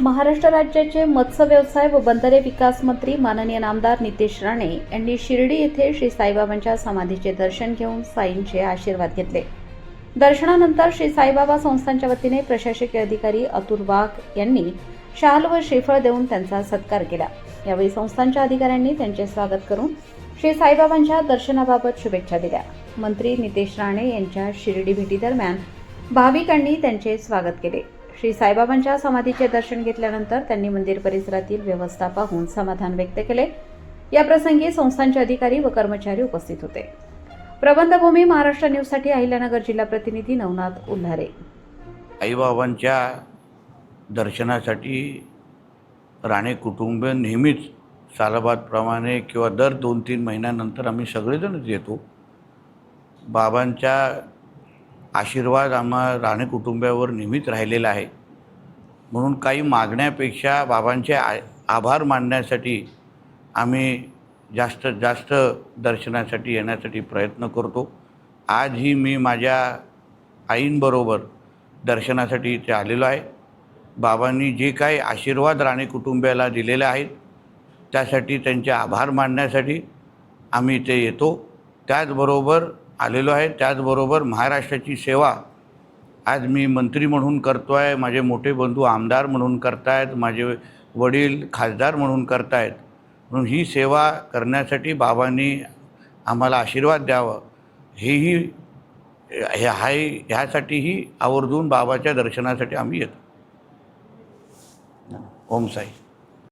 महाराष्ट्र राज्याचे मत्स्य व्यवसाय व बंदरे विकास मंत्री माननीय नामदार नितेश राणे यांनी शिर्डी येथे श्री साईबाबांच्या समाधीचे दर्शन घेऊन साईंचे आशीर्वाद घेतले। दर्शनानंतर श्री साईबाबा संस्थांच्या वतीने प्रशासकीय अधिकारी अतुल वाघ यांनी शाल व श्रीफळ देऊन त्यांचा सत्कार केला। यावेळी संस्थांच्या अधिकाऱ्यांनी त्यांचे स्वागत करून श्री साईबाबांच्या दर्शनाबाबत शुभेच्छा दिल्या। मंत्री नितेश राणे यांच्या शिर्डी भेटीदरम्यान भाविकांनी त्यांचे स्वागत केले। श्री साईबाबांच्या समाधीचे दर्शन घेतल्यानंतर त्यांनी मंदिर परिसरातील व्यवस्था पाहून समाधान व्यक्त केले। या प्रसंगी संस्थांचे अधिकारी व कर्मचारी उपस्थित होते। प्रबंधभूमी महाराष्ट्र न्यूजसाठी अहिल्यानगर जिल्हा प्रतिनिधी नवनाथ उल्हारे। साईबाबांच्या दर्शनासाठी राणे कुटुंब नेहमीच सालाबादप्रमाणे किंवा दर 2-3 महिन्यानंतर आम्ही सगळेजणच येतो। बाबांचा आशीर्वाद आम्हा राणे कुटुंबावर नेहमीच राहिलेला आहे, म्हणून काही मागण्यापेक्षा बाबांचे आभार मानण्यासाठी आम्ही जास्तीत जास्त दर्शनासाठी येण्यासाठी प्रयत्न करतो। आजही मी माझ्या आईंबरोबर दर्शनासाठी इथे आलेलो आहे। बाबांनी जे काही आशीर्वाद राणे कुटुंबाला दिलेले आहेत त्यासाठी त्यांचे आभार मानण्यासाठी आम्ही इथे येतो। त्याचबरोबर आलेलो आहे। त्याचबरोबर महाराष्ट्राची सेवा आज मी मंत्री म्हणून करतो आहे, माझे मोठे बंधू आमदार म्हणून करतायत, माझे वडील खासदार म्हणून करतायत, म्हणून ही सेवा करण्यासाठी बाबांनी आम्हाला आशीर्वाद द्यावा ह्यासाठीही आवर्जून बाबाच्या दर्शनासाठी आम्ही येतो। ओम साई।